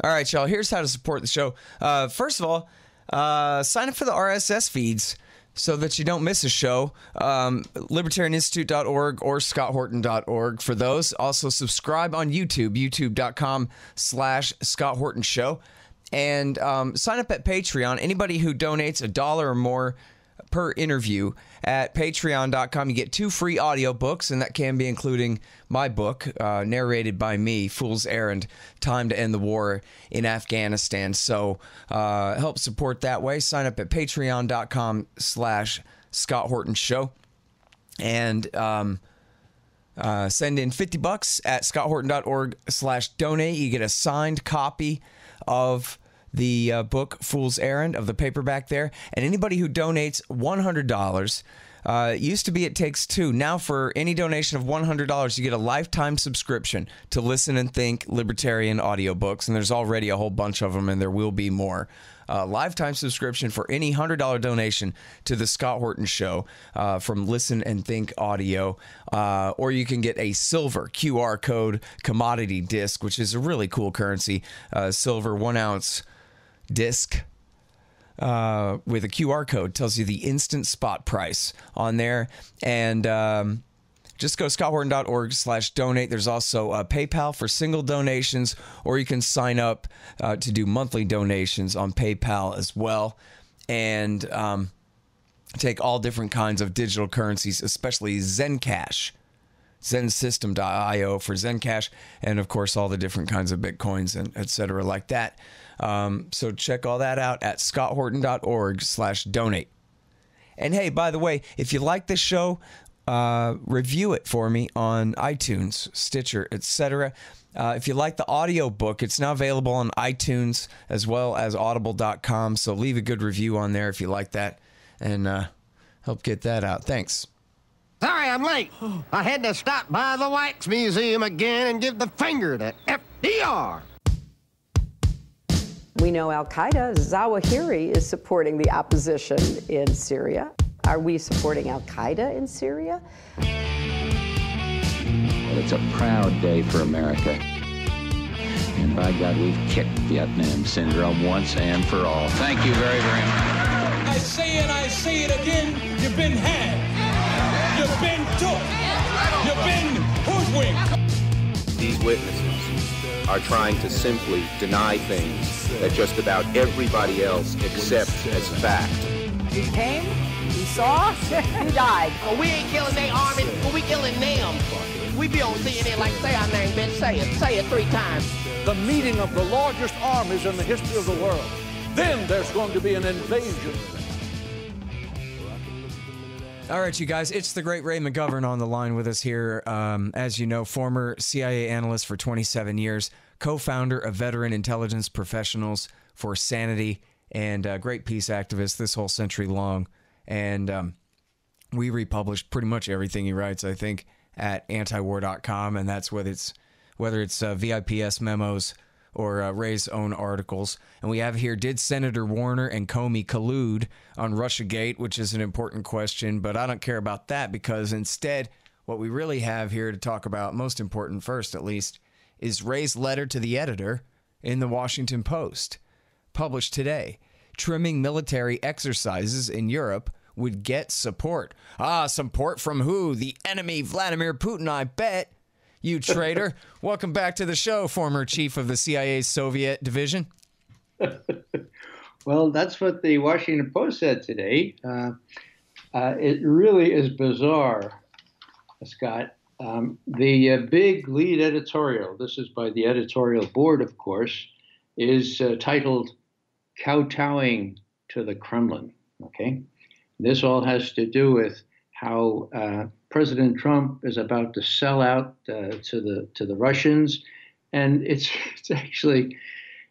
All right, y'all. Here's how to support the show. First of all, sign up for the RSS feeds so that you don't miss a show. LibertarianInstitute.org or ScottHorton.org for those. Also, subscribe on YouTube, youtube.com/Scott Horton Show. And sign up at Patreon. Anybody who donates $1 or more per interview at patreon.com, you get 2 free audiobooks, and that can be including my book, narrated by me, Fool's Errand, Time to End the War in Afghanistan. So help support that way. Sign up at patreon.com/Scott Horton Show. And send in $50 at scotthorton.org/donate. You get a signed copy of the book Fool's Errand, of the paperback there. And anybody who donates $100, used to be it takes 2. Now for any donation of $100, you get a lifetime subscription to Listen and Think Libertarian audiobooks. And there's already a whole bunch of them, and there will be more. Lifetime subscription for any $100 donation to the Scott Horton Show from Listen and Think Audio. Or you can get a silver QR code commodity disc, which is a really cool currency. Silver 1-ounce disc with a QR code, tells you the instant spot price on there. And just go scotthorton.org/donate. There's also PayPal for single donations, or you can sign up to do monthly donations on PayPal as well. And take all different kinds of digital currencies, especially Zencash, zensystem.io for Zencash, and of course all the different kinds of Bitcoins and etc. like that. So check all that out at scotthorton.org/donate. And hey, by the way, if you like this show, review it for me on iTunes, Stitcher, etc. If you like the audio book, it's now available on iTunes as well as audible.com. So leave a good review on there if you like that, and help get that out. Thanks. Sorry I'm late. I had to stop by the Wax Museum again and give the finger to FDR. We know Al-Qaeda, Zawahiri, is supporting the opposition in Syria. Are we supporting Al-Qaeda in Syria? Well, it's a proud day for America. And by God, we've kicked Vietnam syndrome once and for all. Thank you very, very much. I say and I say it again, you've been had. You've been took. You've been hoodwinked. These witnesses are trying to simply deny things that just about everybody else accepts as fact. He came, he saw, he died. Well, we ain't killing their army, but we killing them. We be on CNN like, say our name, bitch, say it 3 times. The meeting of the largest armies in the history of the world. Then there's going to be an invasion. All right, you guys, it's the great Ray McGovern on the line with us here. As you know, former CIA analyst for 27 years, co-founder of Veteran Intelligence Professionals for Sanity, and great peace activist this whole century long. And we republish pretty much everything he writes, I think, at antiwar.com, and that's whether it's VIPS memos or Ray's own articles. And we have here, did Senator Warner and Comey collude on Russiagate, which is an important question, but I don't care about that, because instead what we really have here to talk about, most important first at least, is Ray's letter to the editor in the Washington Post, published today. Trimming military exercises in Europe would get support. Support from who? The enemy, Vladimir Putin, I bet. You traitor. Welcome back to the show, former chief of the CIA's Soviet division. Well, that's what the Washington Post said today. It really is bizarre, Scott. The big lead editorial, this is by the editorial board, of course, is titled Kowtowing to the Kremlin. Okay, this all has to do with how President Trump is about to sell out to the Russians, and it's actually,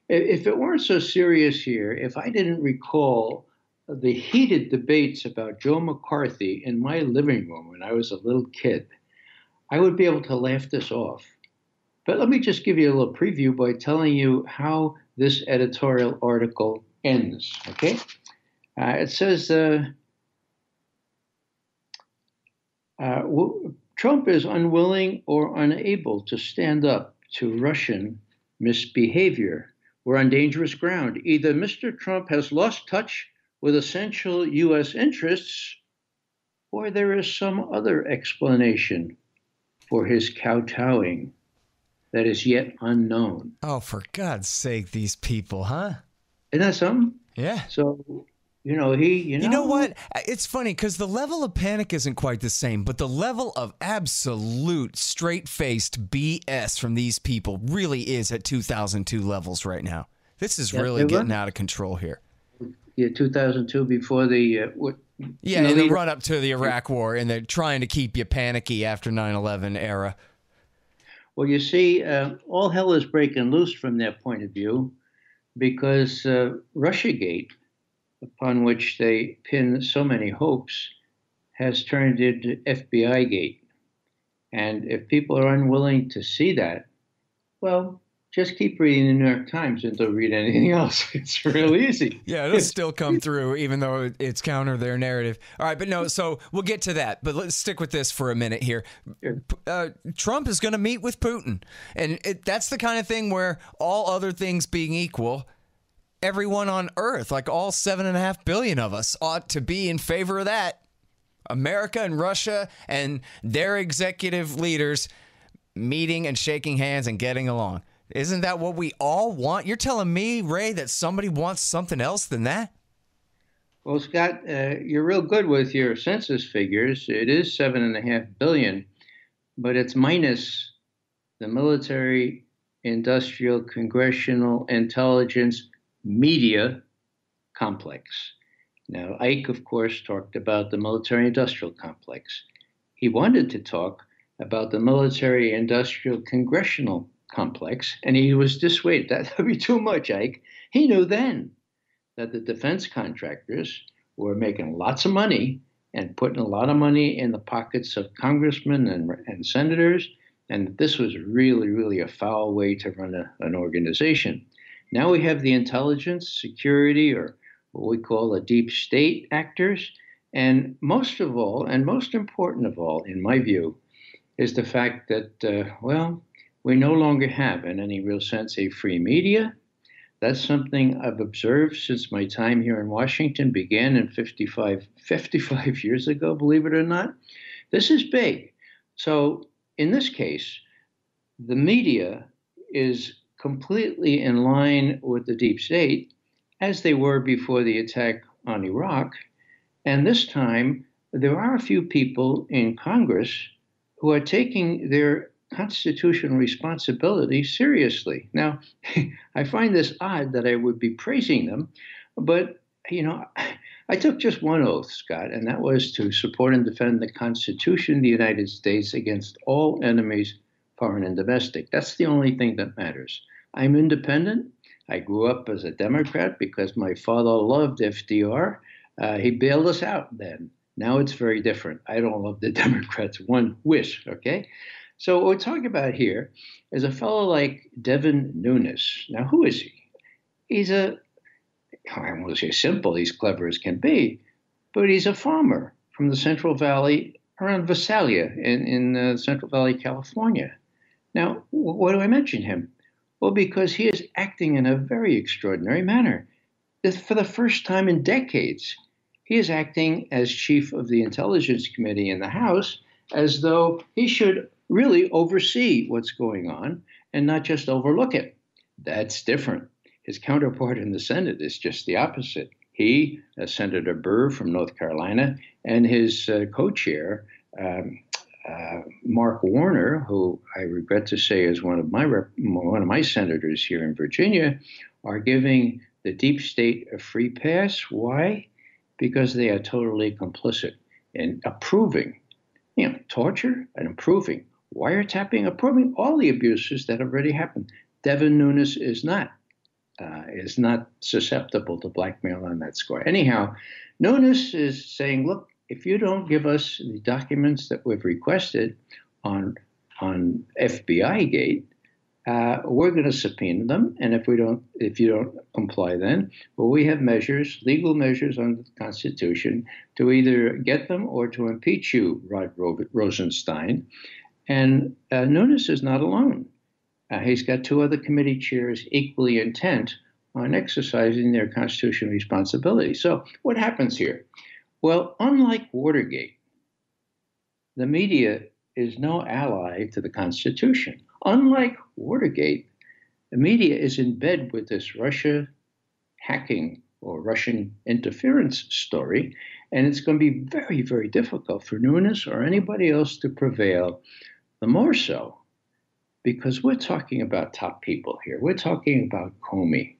if it weren't so serious here, if I didn't recall the heated debates about Joe McCarthy in my living room when I was a little kid, I would be able to laugh this off. But let me just give you a little preview by telling you how this editorial article ends, okay? It says, Trump is unwilling or unable to stand up to Russian misbehavior, we're on dangerous ground. Either Mr. Trump has lost touch with essential U.S. interests, or there is some other explanation for his kowtowing that is yet unknown. Oh, for God's sake, these people, huh? Isn't that something? Yeah. So, you know what? It's funny because the level of panic isn't quite the same, but the level of absolute straight-faced BS from these people really is at 2002 levels right now. This is really getting out of control here. Yeah, 2002 before the... in the run-up to the Iraq War, and they're trying to keep you panicky after 9/11 era. Well, you see, all hell is breaking loose from their point of view because Russiagate, upon which they pin so many hopes, has turned into FBI Gate. And if people are unwilling to see that, well, just keep reading the New York Times and don't read anything else. It's real easy. Yeah, it'll still come through, even though it's counter their narrative. All right, but no, so we'll get to that. But let's stick with this for a minute here. Trump is going to meet with Putin. And that's the kind of thing where all other things being equal, everyone on Earth, like all 7.5 billion of us, ought to be in favor of that. America and Russia and their executive leaders meeting and shaking hands and getting along. Isn't that what we all want? You're telling me, Ray, that somebody wants something else than that? Well, Scott, you're real good with your census figures. It is 7.5 billion, but it's minus the military, industrial, congressional, intelligence, media complex. Now, Ike, of course, talked about the military-industrial complex. He wanted to talk about the military-industrial congressional complex, and he was dissuaded. That would be too much, Ike. He knew then that the defense contractors were making lots of money and putting a lot of money in the pockets of congressmen and senators, and that this was really, really a foul way to run an organization. Now we have the intelligence, security, or what we call a deep state actors, and most of all, and most important of all, in my view, is the fact that, we no longer have, in any real sense, a free media. That's something I've observed since my time here in Washington began in 55 years ago, believe it or not. This is big. So in this case, the media is completely in line with the deep state, as they were before the attack on Iraq. And this time, there are a few people in Congress who are taking their constitutional responsibility seriously. Now, I find this odd that I would be praising them, but, I took just one oath, Scott, and that was to support and defend the Constitution of the United States against all enemies, foreign and domestic. That's the only thing that matters. I'm independent. I grew up as a Democrat because my father loved FDR. He bailed us out then. Now it's very different. I don't love the Democrats one whit, okay? So what we're talking about here is a fellow like Devin Nunes. Now, who is he? He's I don't want to say simple, he's clever as can be, but he's a farmer from the Central Valley, around Visalia in Central Valley, California. Now, why do I mention him? Well, because he is acting in a very extraordinary manner. For the first time in decades, he is acting as chief of the Intelligence Committee in the House as though he should really oversee what's going on and not just overlook it. That's different. His counterpart in the Senate is just the opposite. He, Senator Burr from North Carolina, and his co-chair, Mark Warner, who I regret to say is one of my senators here in Virginia, are giving the deep state a free pass. Why? Because they are totally complicit in approving, torture and approving, wiretapping, approving all the abuses that have already happened. Devin Nunes is not susceptible to blackmail on that score. Anyhow, Nunes is saying, look, if you don't give us the documents that we've requested on FBI Gate, we're going to subpoena them. And if you don't comply, then, well, we have measures, legal measures under the Constitution to either get them or to impeach you, Rod Rosenstein. And Nunes is not alone. He's got two other committee chairs equally intent on exercising their constitutional responsibility. So what happens here? Well, unlike Watergate, the media is no ally to the Constitution. Unlike Watergate, the media is in bed with this Russia hacking or Russian interference story, and it's going to be very, very difficult for Nunes or anybody else to prevail, the more so because we're talking about top people here. We're talking about Comey.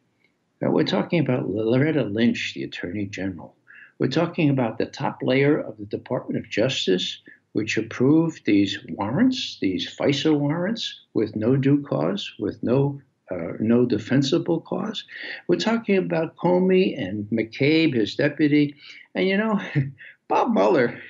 We're talking about Loretta Lynch, the Attorney General. We're talking about the top layer of the Department of Justice, which approved these warrants, these FISA warrants, with no due cause, with no defensible cause. We're talking about Comey and McCabe, his deputy. And, Bob Mueller,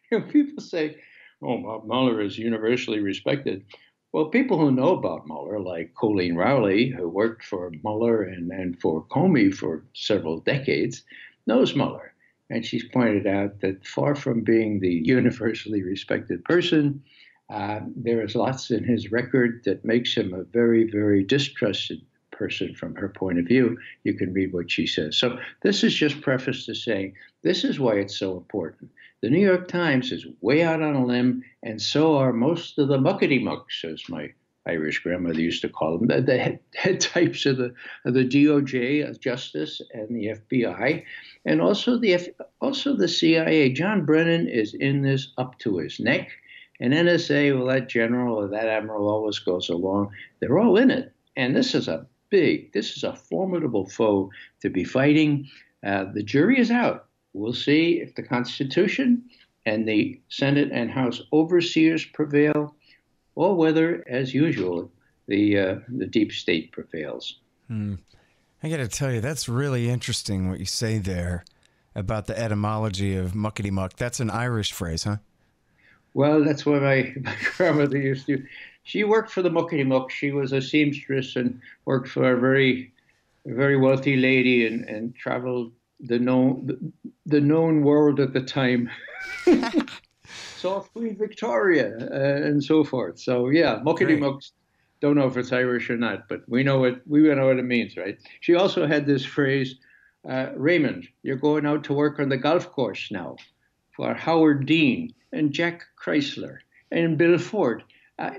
people say, oh, Bob Mueller is universally respected. Well, people who know Bob Mueller, like Colleen Rowley, who worked for Mueller and for Comey for several decades, knows Mueller. And she's pointed out that far from being the universally respected person, there is lots in his record that makes him a very, very distrusted person from her point of view. You can read what she says. So this is just preface to saying this is why it's so important. The New York Times is way out on a limb, and so are most of the muckety-mucks, as my Irish grandmother used to call them, the head types of the DOJ, of Justice, and the FBI, and also the CIA. John Brennan is in this up to his neck, and NSA, well, that general or that admiral always goes along. They're all in it, and this is a formidable foe to be fighting. The jury is out. We'll see if the Constitution and the Senate and House overseers prevail, or whether, as usual, the deep state prevails. I got to tell you, that's really interesting what you say there about the etymology of muckety-muck. That's an Irish phrase, huh? Well, that's what my grandmother used to. She worked for the muckety-muck. She was a seamstress and worked for a very, very wealthy lady and traveled the known world at the time. Saw Queen Victoria and so forth. So yeah, muckety-mucks. Don't know if it's Irish or not, but we know what it means, right? She also had this phrase, Raymond, you're going out to work on the golf course now for Howard Dean and Jack Chrysler and Bill Ford.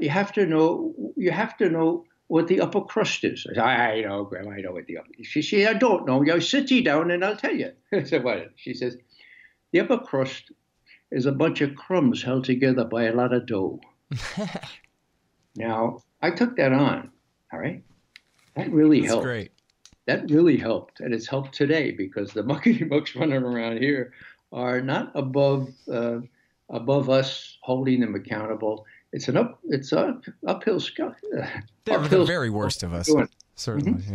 You have to know what the upper crust is. I said, I know, Grandma, I know what the upper. She said, I don't know. You sit you down and I'll tell you. I said, what? She says, the upper crust is a bunch of crumbs held together by a lot of dough. Now, I took that on, all right? That really helped. Great. That really helped, and it's helped today because the muckety-mucks running around here are not above us holding them accountable. It's an uphill scout. They're the very worst of us, certainly. Mm-hmm.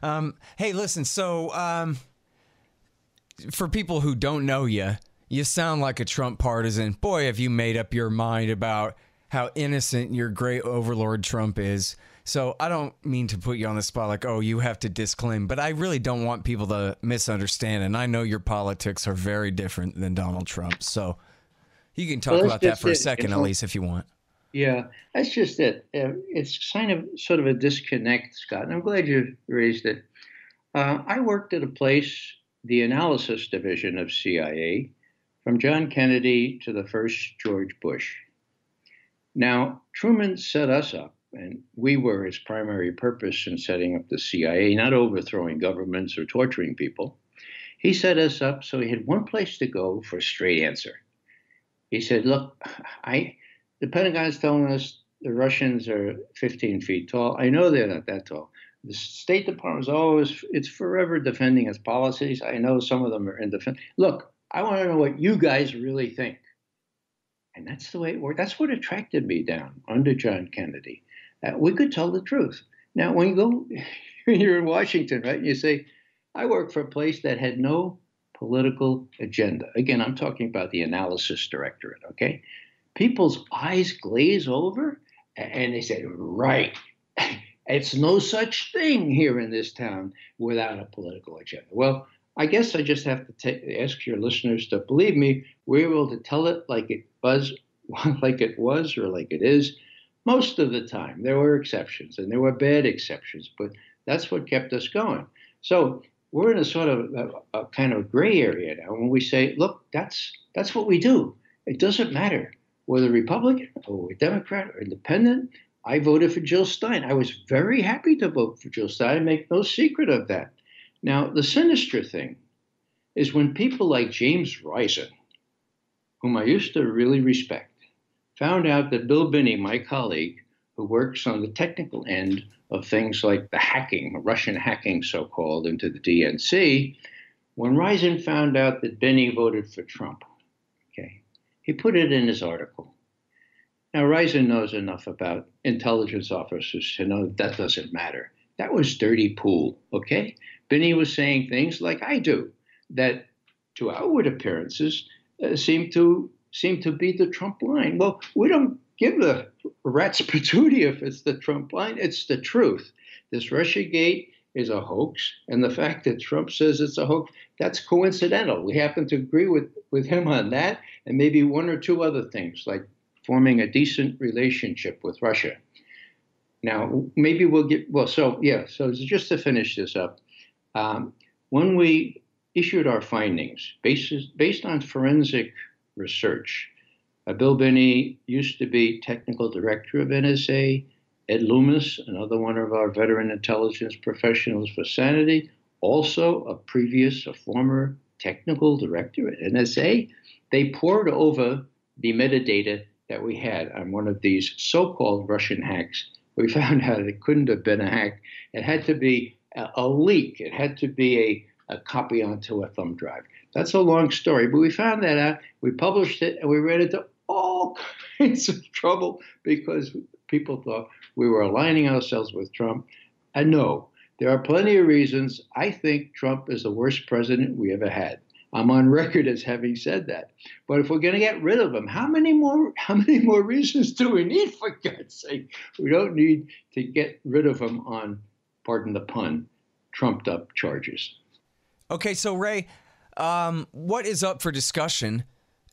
Yeah. Hey, listen. So, for people who don't know you, you sound like a Trump partisan. Boy, have you made up your mind about how innocent your great overlord Trump is. So I don't mean to put you on the spot like, oh, you have to disclaim, but I really don't want people to misunderstand. And I know your politics are very different than Donald Trump. So you can talk about that for a second, at least, if you want. Yeah, that's just it. It's sort of a disconnect, Scott, and I'm glad you raised it. I worked at a place, the analysis division of CIA, from John Kennedy to the first George Bush. Now, Truman set us up, and we were his primary purpose in setting up the CIA, not overthrowing governments or torturing people. He set us up so he had one place to go for a straight answer. He said, look, the Pentagon's telling us the Russians are 15 feet tall. I know they're not that tall. The State Department it's forever defending its policies. I know some of them are in defense. Look, I want to know what you guys really think. And that's the way it worked. That's what attracted me down under John Kennedy. We could tell the truth. Now, when you're in Washington, right, and you say, I work for a place that had no political agenda. Again, I'm talking about the analysis directorate, okay? People's eyes glaze over and they say, right, it's no such thing here in this town without a political agenda. Well, I guess I just have to ask your listeners to believe me. We're able to tell it like it was or like it is. most of the time. There were exceptions, and there were bad exceptions, but that's what kept us going. So we're in a sort of a kind of gray area now when we say, look, that's what we do. It doesn't matter whether Republican or Democrat or Independent. I voted for Jill Stein. I was very happy to vote for Jill Stein. I make no secret of that. Now, the sinister thing is when people like James Risen, whom I used to really respect, found out that Bill Binney, my colleague, who works on the technical end of things like the hacking, Russian hacking so-called, into the DNC, when Risen found out that Binney voted for Trump, okay, he put it in his article. Now, Risen knows enough about intelligence officers to know that doesn't matter. That was dirty pool, okay? Binney was saying things like I do, that to outward appearances seem to be the Trump line. Well, we don't give the rat's patootie if it's the Trump line. It's the truth. This Russiagate is a hoax, and the fact that Trump says it's a hoax, that's coincidental. We happen to agree with him on that, and maybe one or two other things, like forming a decent relationship with Russia. Now, maybe we'll get, so just to finish this up, when we issued our findings, based on forensic research, Bill Binney used to be technical director of NSA. Ed Loomis, another one of our veteran intelligence professionals for sanity, also a former technical director at NSA. They pored over the metadata that we had on one of these so-called Russian hacks. We found out it couldn't have been a hack. It had to be a leak. It had to be a copy onto a thumb drive. That's a long story, but we found that out. We published it, and we ran into all kinds of trouble because people thought we were aligning ourselves with Trump. And no, there are plenty of reasons. I think Trump is the worst president we ever had. I'm on record as having said that. But if we're going to get rid of him, how many more reasons do we need, for God's sake? We don't need to get rid of him on, pardon the pun, trumped up charges. Okay, so Ray, what is up for discussion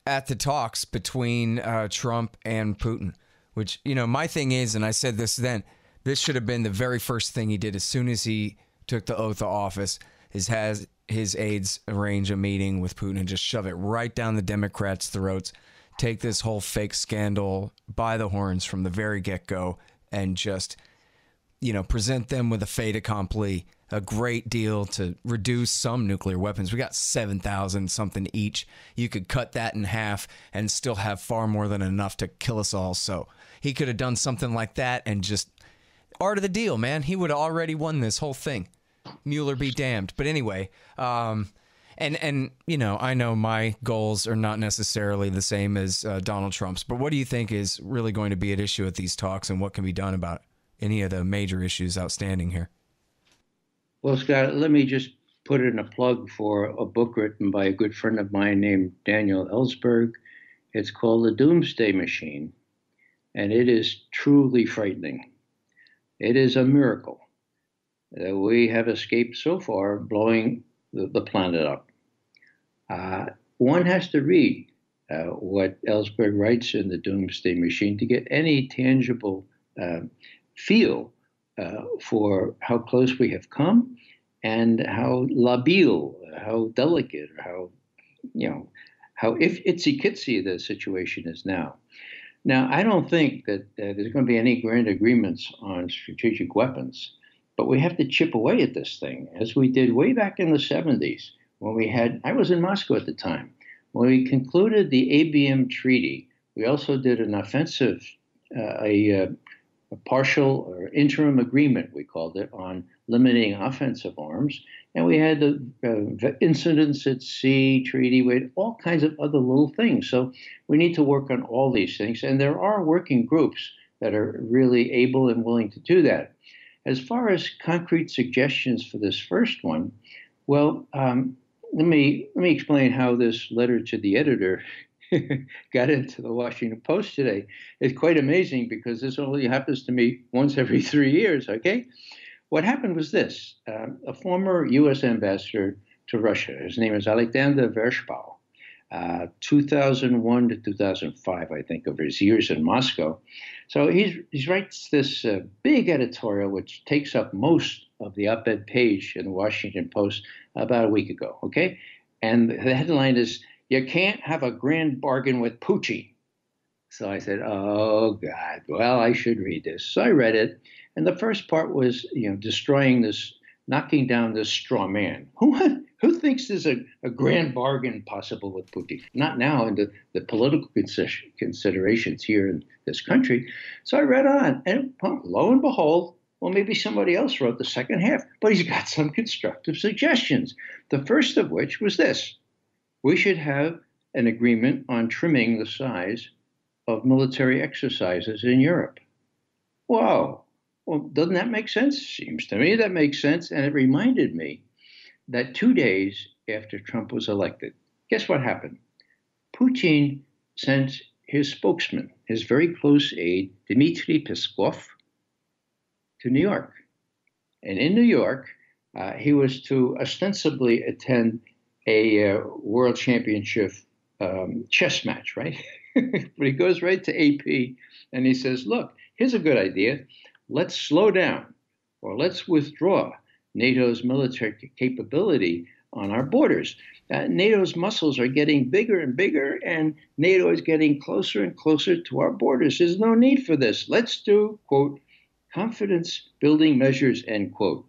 at the talks between Trump and Putin? Which, my thing is, and I said this then, this should have been the very first thing he did as soon as he took the oath of office, has his aides arrange a meeting with Putin and just shove it right down the Democrats' throats, take this whole fake scandal by the horns from the very get-go, and just, present them with a fait accompli, a great deal to reduce some nuclear weapons. We got 7,000 something each. You could cut that in half and still have far more than enough to kill us all. So he could have done something like that and just art of the deal, man. He would have already won this whole thing. Mueller be damned. But anyway, and I know my goals are not necessarily the same as Donald Trump's, but what do you think is really going to be at issue at these talks, and what can be done about any of the major issues outstanding here? Well, Scott, let me just put in a plug for a book written by a good friend of mine named Daniel Ellsberg. It's called The Doomsday Machine, and it is truly frightening. It is a miracle that we have escaped so far blowing the planet up. One has to read what Ellsberg writes in The Doomsday Machine to get any tangible feel for how close we have come and how labile, how delicate, or how itsy-kitsy the situation is now. Now, I don't think that there's going to be any grand agreements on strategic weapons, but we have to chip away at this thing, as we did way back in the 70s when I was in Moscow at the time, when we concluded the ABM treaty. We also did an offensive, a partial or interim agreement, we called it, on limiting offensive arms. And we had the Incidents at Sea treaty. We had all kinds of other little things. So we need to work on all these things. And there are working groups that are really able and willing to do that. As far as concrete suggestions for this first one, well, let me explain how this letter to the editor got into the Washington Post today. It's quite amazing because this only happens to me once every 3 years, okay? What happened was this. A former U.S. ambassador to Russia, his name is Alexander Vershbow, 2001 to 2005, I think, of his years in Moscow. So he writes this big editorial, which takes up most of the op-ed page in the Washington Post about a week ago, okay? And the headline is, "You can't have a grand bargain with Putin." So I said, oh, God, well, I should read this. So I read it. And the first part was, destroying this, knocking down this straw man. Who thinks there's a grand bargain possible with Putin? Not now in the political considerations here in this country. So I read on, and lo and behold, well, maybe somebody else wrote the second half, but he's got some constructive suggestions. The first of which was this: we should have an agreement on trimming the size of military exercises in Europe. Whoa. Well, doesn't that make sense? Seems to me that makes sense. And it reminded me that 2 days after Trump was elected, guess what happened? Putin sent his spokesman, his very close aide, Dmitry Peskov, to New York. And in New York, he was to ostensibly attend a world championship chess match, right? But he goes right to AP and he says, look, here's a good idea. Let's slow down, or let's withdraw NATO's military capability on our borders. NATO's muscles are getting bigger and bigger, and NATO is getting closer and closer to our borders. There's no need for this. Let's do, quote, confidence-building measures, end quote.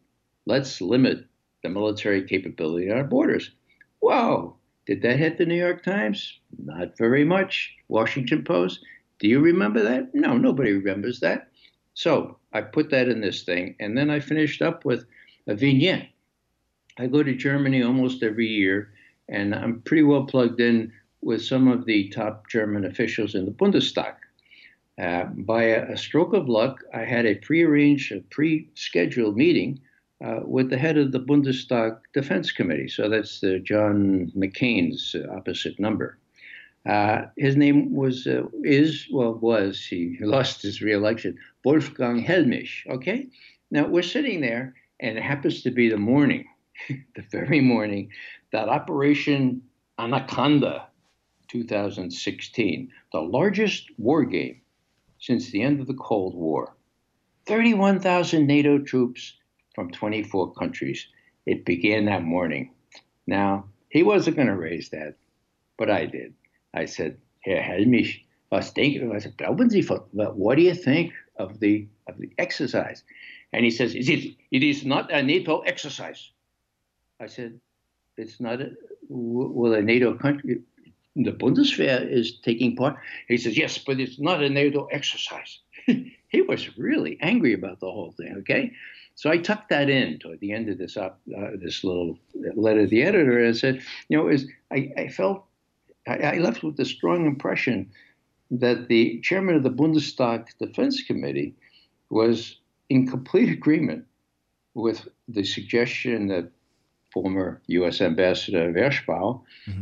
Let's limit the military capability on our borders. Whoa. Did that hit the New York Times? Not very much. Washington Post? Do you remember that? No, nobody remembers that. So I put that in this thing, and then I finished up with a vignette. I go to Germany almost every year, and I'm pretty well plugged in with some of the top German officials in the Bundestag. By a stroke of luck, I had a pre-arranged, pre-scheduled meeting with the head of the Bundestag Defense Committee. So that's John McCain's opposite number. His name was, he lost his re-election, Wolfgang Helmich, okay? Now, we're sitting there, and it happens to be the morning, the very morning, that Operation Anaconda 2016, the largest war game since the end of the Cold War. 31,000 NATO troops from 24 countries. It began that morning. Now, he wasn't going to raise that, but I did. I said, Herr Helmich, glauben Sie, what do you think of the exercise? And he says, it is not a NATO exercise. I said, it's not a NATO country, the Bundeswehr is taking part. He says, yes, but it's not a NATO exercise. He was really angry about the whole thing, okay? So I tucked that in toward the end of this little letter to the editor and said, I left with the strong impression that the chairman of the Bundestag Defense Committee was in complete agreement with the suggestion that former U.S. Ambassador Vershbow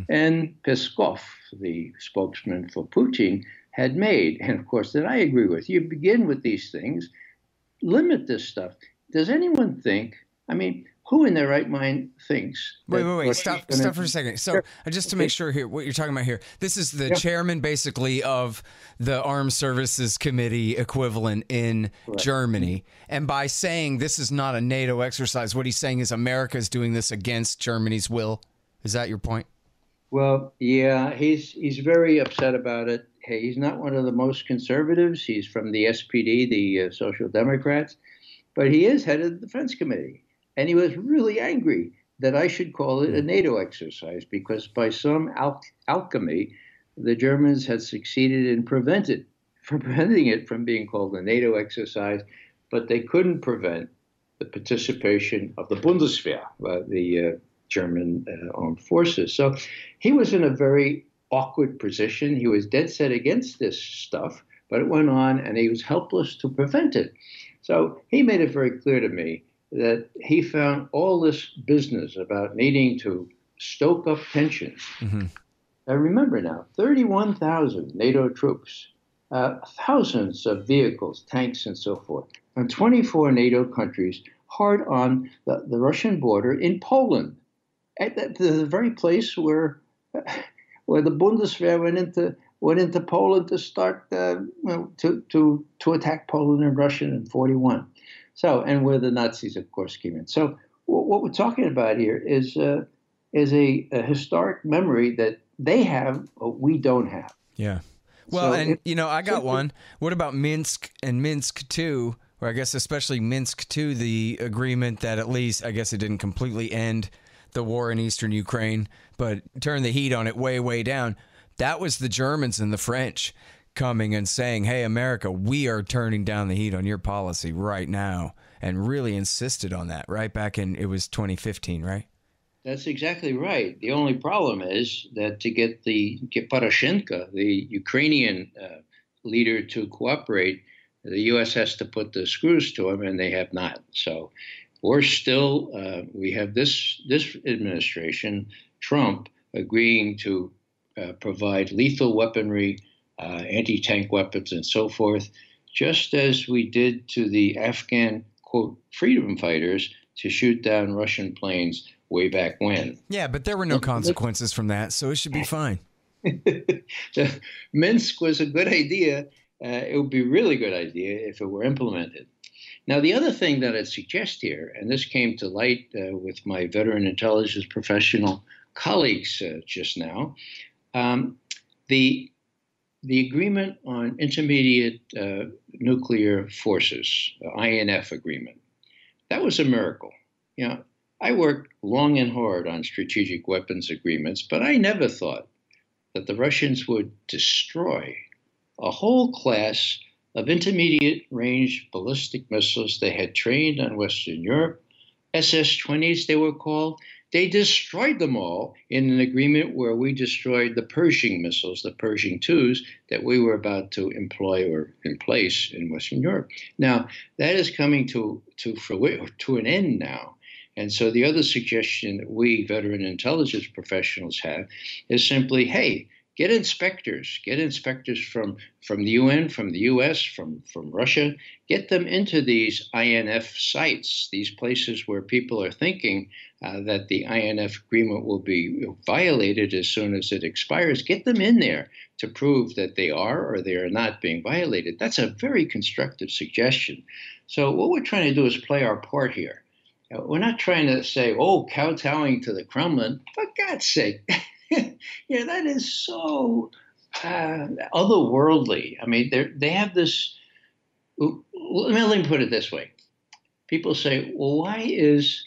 and Peskov, the spokesman for Putin, had made. And of course, that I agree with. You begin with these things, limit this stuff. Does anyone think, who in their right mind thinks? Wait. Stop for a second. So just to make sure here, what you're talking about here, this is the chairman basically of the Armed Services Committee equivalent in Germany. And by saying this is not a NATO exercise, what he's saying is America is doing this against Germany's will. Is that your point? Well, yeah, he's very upset about it. Hey, he's not one of the most conservatives. He's from the SPD, the Social Democrats, but he is head of the Defense Committee. And he was really angry that I should call it a NATO exercise because by some alchemy, the Germans had succeeded in preventing it from being called a NATO exercise, but they couldn't prevent the participation of the Bundeswehr, the German armed forces. So he was in a very awkward position. He was dead set against this stuff, but it went on and he was helpless to prevent it. So he made it very clear to me that he found all this business about needing to stoke up tensions. I remember now, 31,000 NATO troops, thousands of vehicles, tanks, and so forth, from 24 NATO countries, hard on the Russian border in Poland, at the very place where where the Bundeswehr went into Poland to start to attack Poland and Russia in 41. So, and where the Nazis, of course, came in. So, what we're talking about here is a historic memory that they have, but we don't have. Yeah. Well, So and I got one. What about Minsk and Minsk II, or I guess especially Minsk II, the agreement that at least, I guess it didn't completely end the war in eastern Ukraine, but turned the heat on it way, way down. That was the Germans and the French coming and saying, hey, America, we are turning down the heat on your policy right now, and really insisted on that right back in, it was 2015, right? That's exactly right. The only problem is that to get Poroshenko, the Ukrainian leader, to cooperate, the U.S. has to put the screws to him, and they have not. So we're still, we have this administration, Trump, agreeing to provide lethal weaponry, anti-tank weapons, and so forth, just as we did to the Afghan, quote, freedom fighters to shoot down Russian planes way back when. Yeah, but there were no consequences from that, so it should be fine. Minsk was a good idea. It would be a really good idea if it were implemented. Now, the other thing that I'd suggest here, and this came to light with my veteran intelligence professional colleagues just now, the agreement on intermediate nuclear forces, the INF agreement, that was a miracle. I worked long and hard on strategic weapons agreements, but I never thought that the Russians would destroy a whole class of intermediate range ballistic missiles they had trained on Western Europe, SS-20s they were called. They destroyed them all in an agreement where we destroyed the Pershing missiles, the Pershing IIs, that we were about to employ or in place in Western Europe. Now, that is coming to an end now. And so the other suggestion that we veteran intelligence professionals have is simply, hey, get inspectors from the UN, from the US, from Russia, get them into these INF sites, these places where people are thinking that the INF agreement will be violated as soon as it expires. Get them in there to prove that they are or they are not being violated. That's a very constructive suggestion. So what we're trying to do is play our part here. We're not trying to say, oh, kowtowing to the Kremlin. For God's sake. That is so otherworldly. I mean, they have this. Let me put it this way. People say, well, why is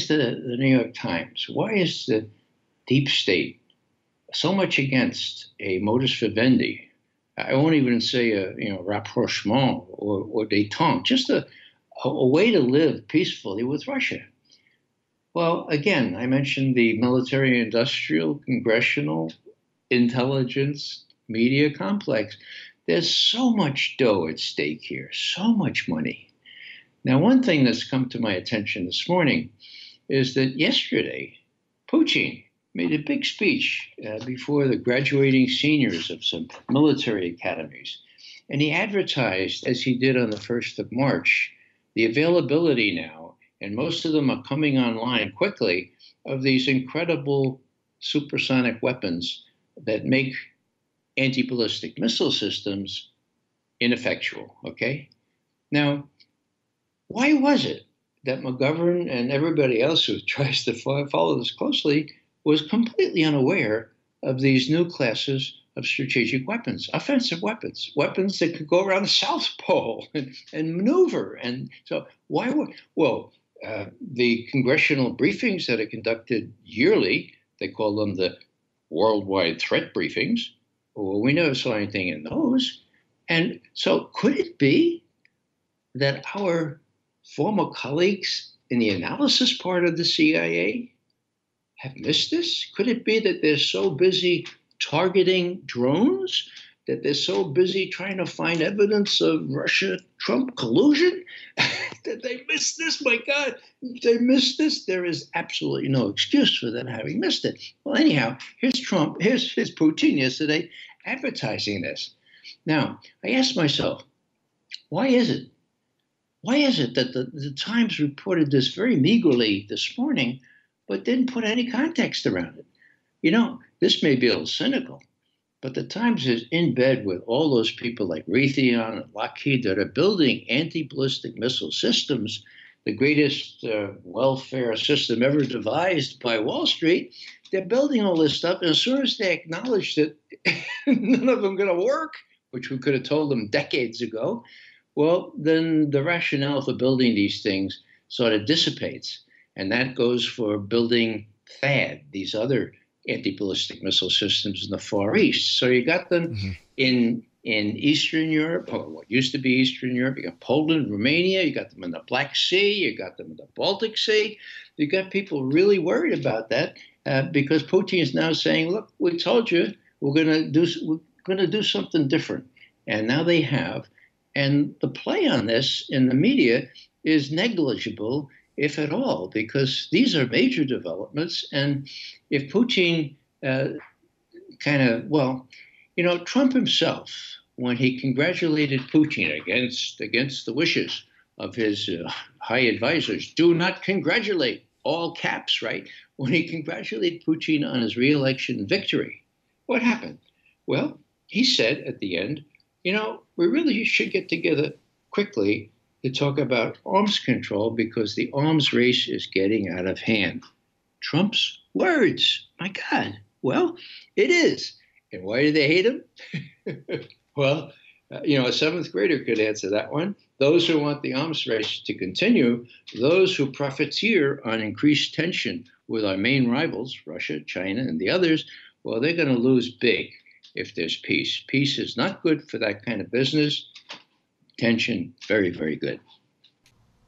the New York Times, why is the deep state so much against a modus vivendi? I won't even say a rapprochement or détente, just a way to live peacefully with Russia. Well, again, I mentioned the military, industrial, congressional, intelligence, media complex. There's so much dough at stake here, so much money. Now, one thing that's come to my attention this morning is that yesterday, Putin made a big speech before the graduating seniors of some military academies. And he advertised, as he did on the 1st of March, the availability now, and most of them are coming online quickly, of these incredible supersonic weapons that make anti-ballistic missile systems ineffectual, okay? Now, why was it that McGovern and everybody else who tries to follow this closely was completely unaware of these new classes of strategic weapons, offensive weapons, weapons that could go around the South Pole and maneuver? And so why would, the congressional briefings that are conducted yearly, they call them the worldwide threat briefings. Well, we never saw anything in those. And so could it be that our former colleagues in the analysis part of the CIA have missed this? Could it be that they're so busy targeting drones, that they're so busy trying to find evidence of Russia-Trump collusion, that they missed this? My God, they missed this. There is absolutely no excuse for them having missed it. Well, anyhow, here's Trump, here's Putin yesterday advertising this. Now, I asked myself, why is it? Why is it that the Times reported this very meagerly this morning, but didn't put any context around it? this may be a little cynical, but the Times is in bed with all those people like Raytheon and Lockheed that are building anti-ballistic missile systems, the greatest welfare system ever devised by Wall Street. They're building all this stuff, and as soon as they acknowledge that none of them are going to work, which we could have told them decades ago, well, then the rationale for building these things sort of dissipates. And that goes for building THAAD, these other anti-ballistic missile systems in the Far East. So you got them in Eastern Europe, or what used to be Eastern Europe. You got Poland, Romania. You got them in the Black Sea. You got them in the Baltic Sea. You got people really worried about that because Putin is now saying, "Look, we told you we're going to do something different," and now they have. And the play on this in the media is negligible, if at all, because these are major developments. And if Putin Trump himself, when he congratulated Putin against the wishes of his high advisors, do not congratulate, all caps, right? When he congratulated Putin on his re-election victory, what happened? Well, he said at the end, we really should get together quickly to talk about arms control because the arms race is getting out of hand. Trump's words. My God. Well, it is. And why do they hate him? Well, a seventh grader could answer that one. Those who want the arms race to continue, those who profiteer on increased tension with our main rivals, Russia, China, and the others, well, they're going to lose big if there's peace. Peace is not good for that kind of business. Tension, very, very good.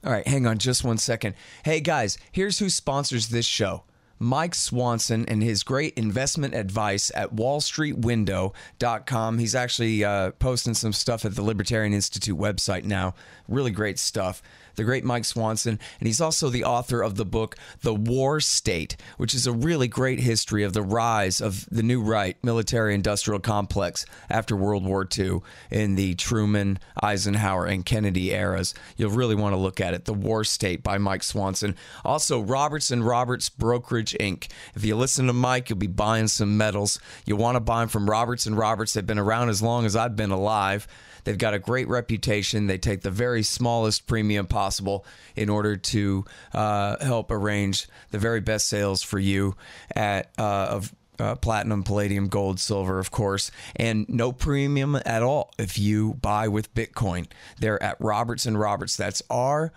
All right, hang on just 1 second. Hey, guys, here's who sponsors this show. Mike Swanson and his great investment advice at wallstreetwindow.com. He's actually posting some stuff at the Libertarian Institute website now. Really great stuff. The great Mike Swanson. And he's also the author of the book, The War State, which is a really great history of the rise of the new right military-industrial complex after World War II in the Truman, Eisenhower, and Kennedy eras. You'll really want to look at it. The War State by Mike Swanson. Also, Roberts & Roberts Brokerage, Inc. If you listen to Mike, you'll be buying some metals. You'll want to buy them from Roberts & Roberts. They've been around as long as I've been alive. They've got a great reputation. They take the very smallest premium possible in order to help arrange the very best sales for you of platinum, palladium, gold, silver, of course, and no premium at all if you buy with Bitcoin. They're at Roberts & Roberts. That's rrbi.co.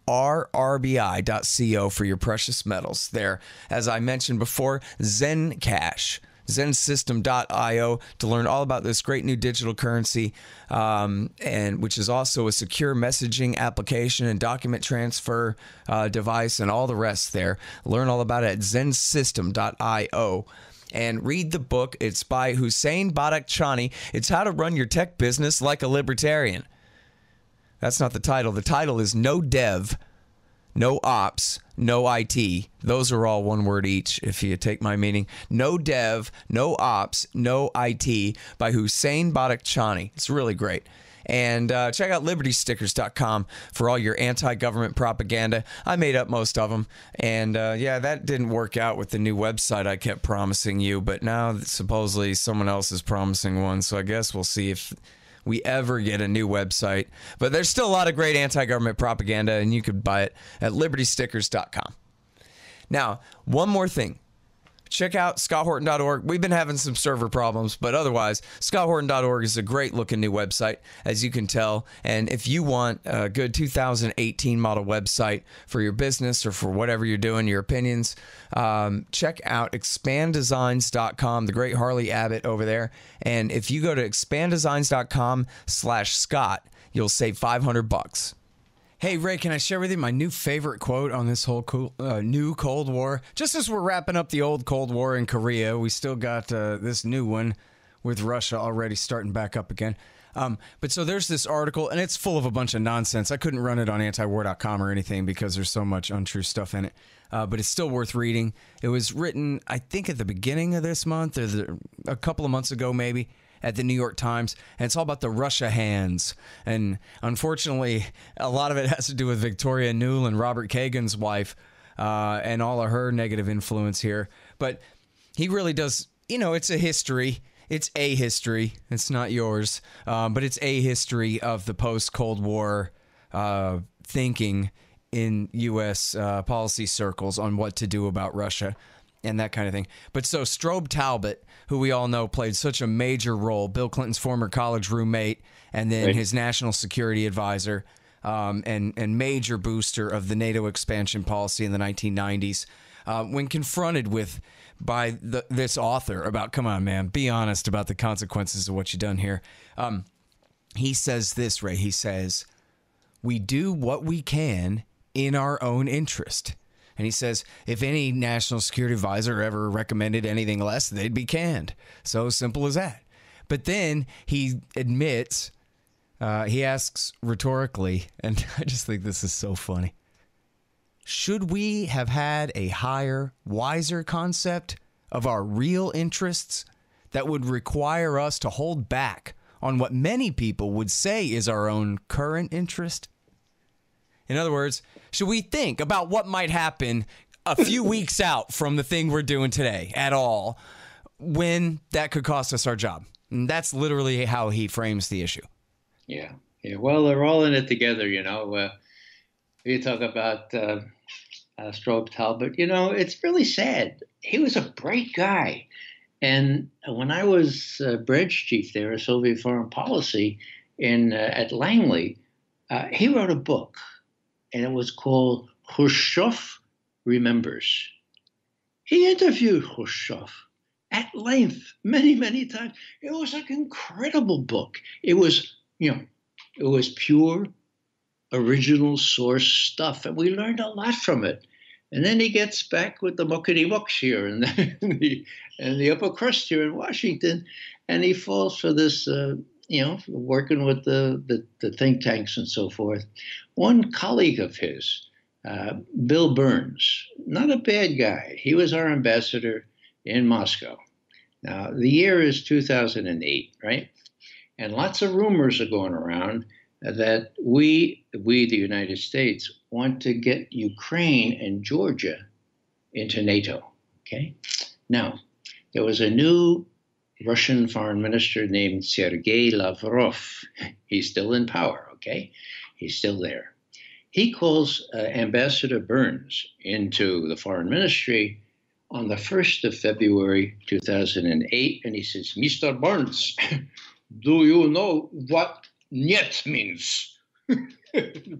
rrbi.co for your precious metals. There, as I mentioned before, Zencash. Zensystem.io to learn all about this great new digital currency, and which is also a secure messaging application and document transfer device and all the rest there. Learn all about it at Zensystem.io. And read the book. It's by Hussein Badakhshani. It's How to Run Your Tech Business Like a Libertarian. That's not the title. The title is No Dev, No Ops, No IT. Those are all one word each, if you take my meaning. No Dev, No Ops, No IT by Hussein Badakhshani. It's really great. And check out libertystickers.com for all your anti-government propaganda. I made up most of them. And that didn't work out with the new website I kept promising you. But now supposedly someone else is promising one. So I guess we'll see if we ever get a new website. But there's still a lot of great anti-government propaganda, and you could buy it at libertystickers.com. Now, one more thing. Check out scotthorton.org. We've been having some server problems, but otherwise, scotthorton.org is a great-looking new website, as you can tell. And if you want a good 2018 model website for your business or for whatever you're doing, your opinions, check out expanddesigns.com, the great Harley Abbott over there. And if you go to expanddesigns.com/Scott, you'll save $500. Hey, Ray, can I share with you my new favorite quote on this whole new Cold War? Just as we're wrapping up the old Cold War in Korea, we still got this new one with Russia already starting back up again. But so there's this article, and it's full of a bunch of nonsense. I couldn't run it on antiwar.com or anything because there's so much untrue stuff in it. But it's still worth reading. It was written, I think, at the beginning of this month or a couple of months ago, maybe, at the New York Times, and it's all about the Russia hands. And unfortunately, a lot of it has to do with Victoria Nuland, Robert Kagan's wife, and all of her negative influence here. But he really does, it's a history. It's a history. It's not yours, but it's a history of the post-Cold War thinking in U.S. Policy circles on what to do about Russia and that kind of thing. But so Strobe Talbott, who we all know played such a major role, Bill Clinton's former college roommate, and then his national security advisor, and major booster of the NATO expansion policy in the 1990s, when confronted by this author about, come on, man, be honest about the consequences of what you've done here. He says this, Ray. He says, we do what we can in our own interest. And he says, if any national security advisor ever recommended anything less, they'd be canned. So simple as that. But then he admits, he asks rhetorically, and I just think this is so funny, should we have had a higher, wiser concept of our real interests that would require us to hold back on what many people would say is our own current interest? In other words, should we think about what might happen a few weeks out from the thing we're doing today at all, when that could cost us our job? And that's literally how he frames the issue. Yeah. Well, they're all in it together, you talk about Strobe Talbott. It's really sad. He was a bright guy. And when I was branch chief there at Soviet Foreign Policy at Langley, he wrote a book, and it was called Khrushchev Remembers. He interviewed Khrushchev at length, many, many times. It was an incredible book. It was, it was pure, original source stuff, and we learned a lot from it. And then he gets back with the muckety-mucks here and the upper crust here in Washington, and he falls for this, working with the think tanks and so forth. One colleague of his, Bill Burns, not a bad guy. He was our ambassador in Moscow. Now, the year is 2008, right? And lots of rumors are going around that we, the United States, want to get Ukraine and Georgia into NATO, okay? Now, there was a new Russian foreign minister named Sergei Lavrov. He's still in power, okay? He's still there. He calls Ambassador Burns into the foreign ministry on the 1st of February, 2008, and he says, Mr. Burns, do you know what "niet" means?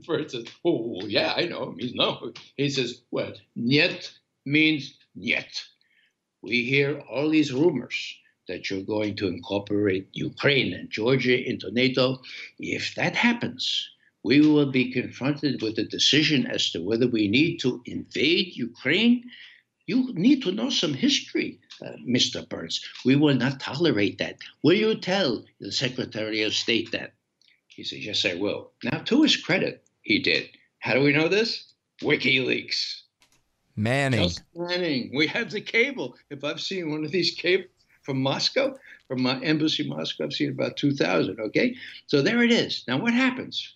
Burns says, oh, yeah, I know. It means no. He says, what? "Niet" means "niet." We hear all these rumors that you're going to incorporate Ukraine and Georgia into NATO. If that happens, we will be confronted with a decision as to whether we need to invade Ukraine. You need to know some history, Mr. Burns. We will not tolerate that. Will you tell the Secretary of State that? He says, yes, I will. Now, to his credit, he did. How do we know this? WikiLeaks. Manning. Just Manning. We have the cable. If I've seen one of these cables from Moscow, from my embassy in Moscow, I've seen about 2,000, okay? So there it is. Now, what happens?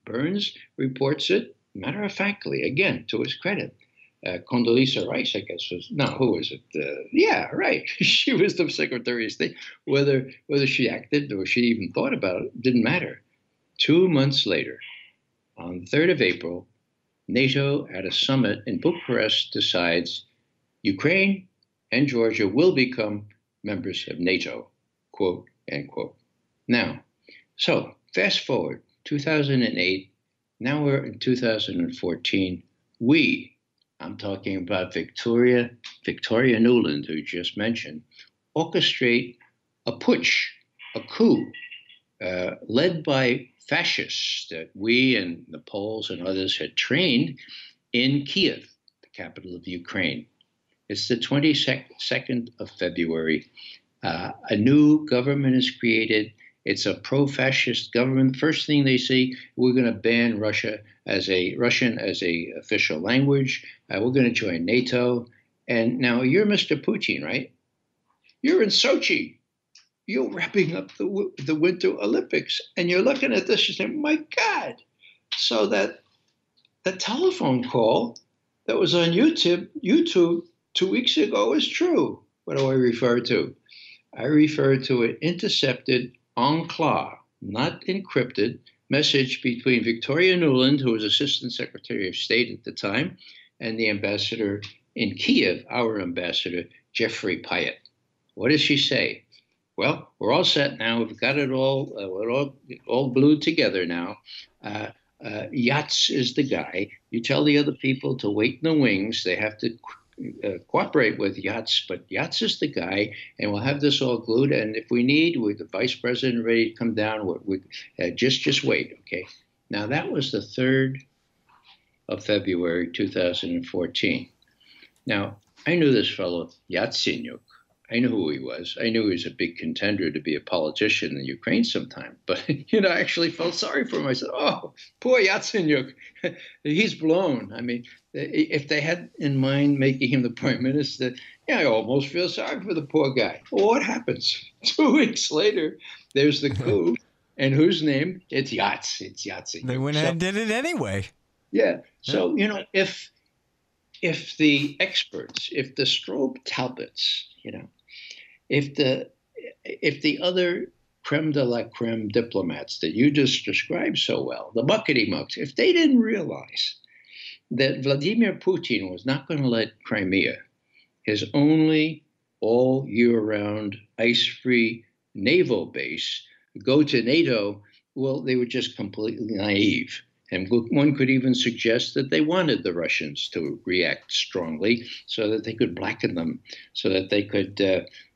Burns reports it, matter-of-factly, again, to his credit. Condoleezza Rice, I guess, who was it? Yeah, right. She was the Secretary of State. Whether she acted or she even thought about it didn't matter. 2 months later, on the 3rd of April, NATO at a summit in Bucharest decides Ukraine and Georgia will become members of NATO, quote, end quote. Now, so fast forward, 2008, now we're in 2014. I'm talking about Victoria Nuland, who you just mentioned, orchestrate a putsch, a coup, led by fascists that we and the Poles and others had trained in Kiev, the capital of Ukraine. It's the 22nd of February. A new government is created. It's a pro-fascist government. First thing they say, we're going to ban Russian as a official language. We're going to join NATO. And now you're Mr. Putin, right? You're in Sochi. You're wrapping up the Winter Olympics. And you're looking at this and saying, my God. So that the telephone call that was on YouTube 2 weeks ago is true. What do I refer to? I refer to an intercepted enclave, not encrypted, message between Victoria Nuland, who was Assistant Secretary of State at the time, and the ambassador in Kiev, our ambassador, Jeffrey Pyatt. What does she say? Well, we're all set now. We've got it all. We're all glued together now. Yats is the guy. You tell the other people to wait in the wings. They have to cooperate with Yats, but Yats is the guy, and we'll have this all glued. And if we need, with the vice president ready to come down, just wait, okay? Now, that was the 3rd of February, 2014. Now, I knew this fellow, Yatsenyuk. I knew who he was. I knew he was a big contender to be a politician in Ukraine sometime. But, I actually felt sorry for him. I said, oh, poor Yatsenyuk. He's blown. I mean, if they had in mind making him the prime minister, I almost feel sorry for the poor guy. Well, what happens? 2 weeks later, there's the coup. And whose name? It's Yats. It's Yatsenyuk. They went ahead and did it anyway. Yeah. So, if the experts, if the Strobe Talbots, if the other creme de la creme diplomats that you just described so well, the muckety mucks, if they didn't realize that Vladimir Putin was not going to let Crimea, his only all year round ice-free naval base, go to NATO, well, they were just completely naive. And one could even suggest that they wanted the Russians to react strongly so that they could blacken them, so that they could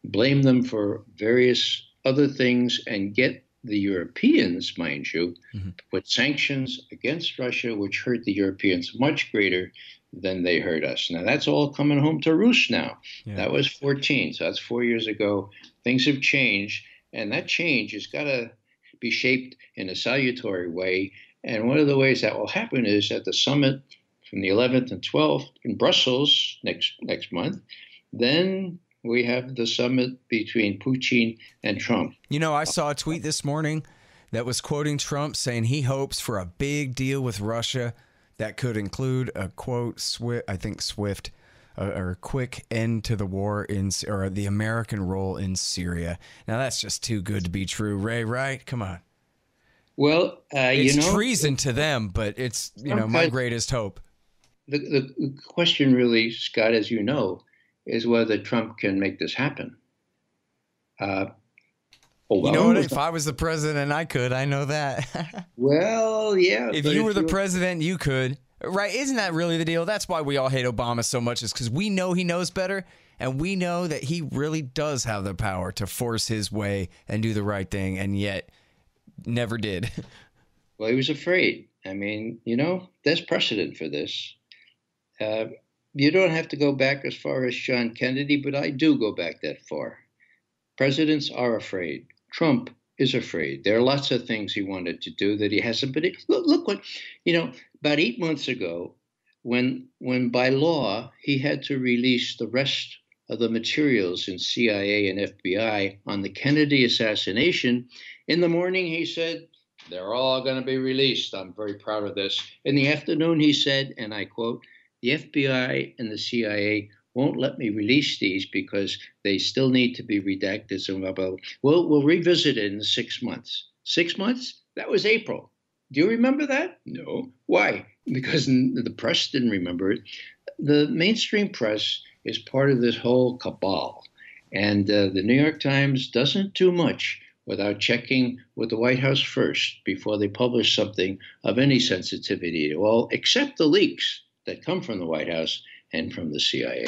blame them for various other things and get the Europeans, mind you, to put sanctions against Russia, which hurt the Europeans much greater than they hurt us. Now, that's all coming home to roost now. Yeah. That was 14, so that's 4 years ago. Things have changed, and that change has got to be shaped in a salutary way. And one of the ways that will happen is at the summit from the 11th and 12th in Brussels next month. Then we have the summit between Putin and Trump. I saw a tweet this morning that was quoting Trump saying he hopes for a big deal with Russia that could include a, quote, swift or quick end to the war or the American role in Syria. Now, that's just too good to be true, Ray, right? Come on. Well, it's treason to them, but it's, my greatest hope. The question really, Scott, as you know, is whether Trump can make this happen. If I was the president, I could. I know that. Well, yeah. If you were the president, you could. Right? Isn't that really the deal? That's why we all hate Obama so much, is because we know he knows better, and we know that he really does have the power to force his way and do the right thing, and yet never did. Well, he was afraid. I mean, there's precedent for this. You don't have to go back as far as John Kennedy, but I do go back that far. Presidents are afraid. Trump is afraid. There are lots of things he wanted to do that he hasn't. But look what, about 8 months ago, when by law he had to release the rest of the materials in CIA and FBI on the Kennedy assassination, in the morning he said, they're all going to be released. I'm very proud of this. In the afternoon he said, and I quote, the FBI and the CIA won't let me release these because they still need to be redacted. So we'll revisit it in 6 months. 6 months? That was April. Do you remember that? No. Why? Because the press didn't remember it. The mainstream press is part of this whole cabal. And the New York Times doesn't do much without checking with the White House first before they publish something of any sensitivity. Well, except the leaks that come from the White House and from the CIA.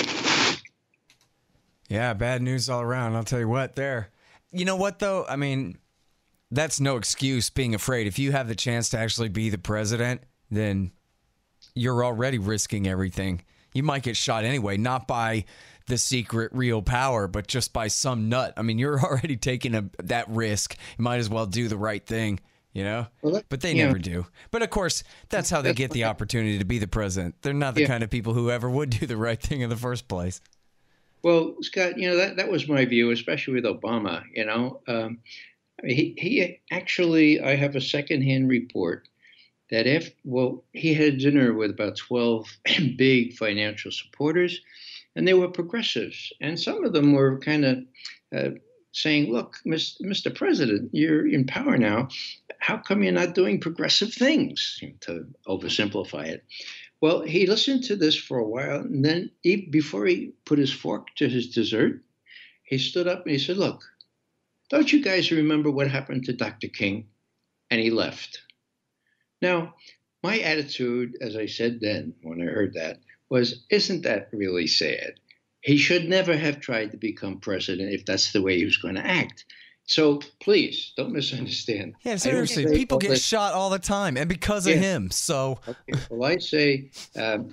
Yeah, bad news all around. I'll tell you what there. You know what, though? I mean, that's no excuse being afraid. If you have the chance to actually be the president, then you're already risking everything. You might get shot anyway, not by the secret real power, but just by some nut. I mean, you're already taking that risk. You might as well do the right thing, But they never do. But of course, that's how they get the opportunity to be the president. They're not the kind of people who ever would do the right thing in the first place. Well, Scott, that was my view, especially with Obama. He actually, I have a secondhand report that he had dinner with about 12 big financial supporters, and they were progressives. And some of them were kind of saying, look, Mr. President, you're in power now. How come you're not doing progressive things, to oversimplify it? Well, he listened to this for a while, and then before he put his fork to his dessert, he stood up and he said, look, don't you guys remember what happened to Dr. King? And he left. Now, my attitude, as I said then when I heard that, was, isn't that really sad? He should never have tried to become president if that's the way he was going to act. So please, don't misunderstand. Yeah, seriously, people get shot all the time, and because of him. So, okay. Well, I say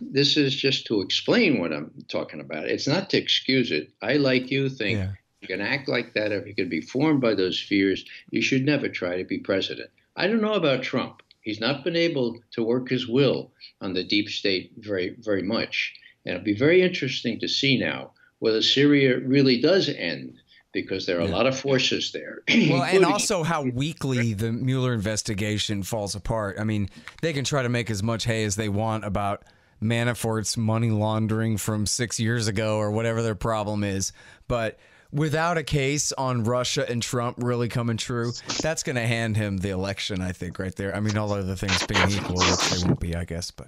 this is just to explain what I'm talking about. It's not to excuse it. I, like you, think you can act like that, if you can be formed by those fears, you should never try to be president. I don't know about Trump. He's not been able to work his will on the deep state very, very much. And it'll be very interesting to see now whether Syria really does end, because there are a lot of forces there. Well, and also how weakly the Mueller investigation falls apart. I mean, they can try to make as much hay as they want about Manafort's money laundering from 6 years ago or whatever their problem is, but without a case on Russia and Trump really coming true, that's going to hand him the election, I think, right there. I mean, all other things being equal, which they won't be, I guess. But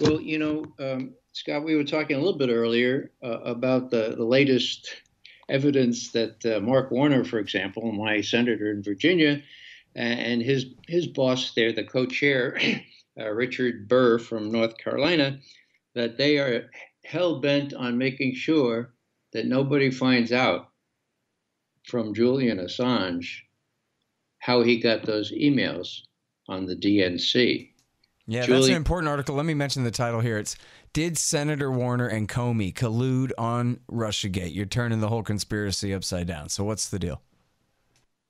well, you know, Scott, we were talking a little bit earlier about the latest evidence that Mark Warner, for example, my senator in Virginia, and his boss there, the co-chair, Richard Burr from North Carolina, that they are hell-bent on making sure that nobody finds out from Julian Assange how he got those emails on the DNC. Yeah, that's an important article. Let me mention the title here. It's Did Senator Warner and Comey Collude on Russiagate? You're turning the whole conspiracy upside down. So what's the deal?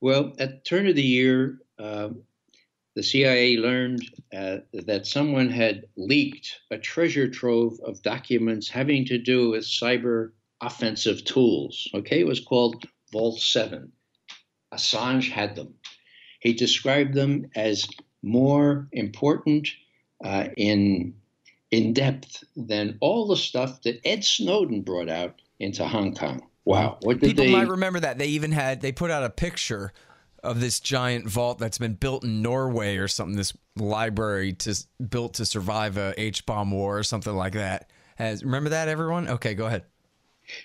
Well, at the turn of the year, the CIA learned that someone had leaked a treasure trove of documents having to do with cyber offensive tools. Okay, it was called Vault 7. Assange had them. He described them as more important in depth than all the stuff that Ed Snowden brought out into Hong Kong. Wow. What did People might remember that. They put out a picture of this giant vault that's been built in Norway or something, this library built to survive a H-bomb war or something like that. Remember that, everyone? Okay, go ahead.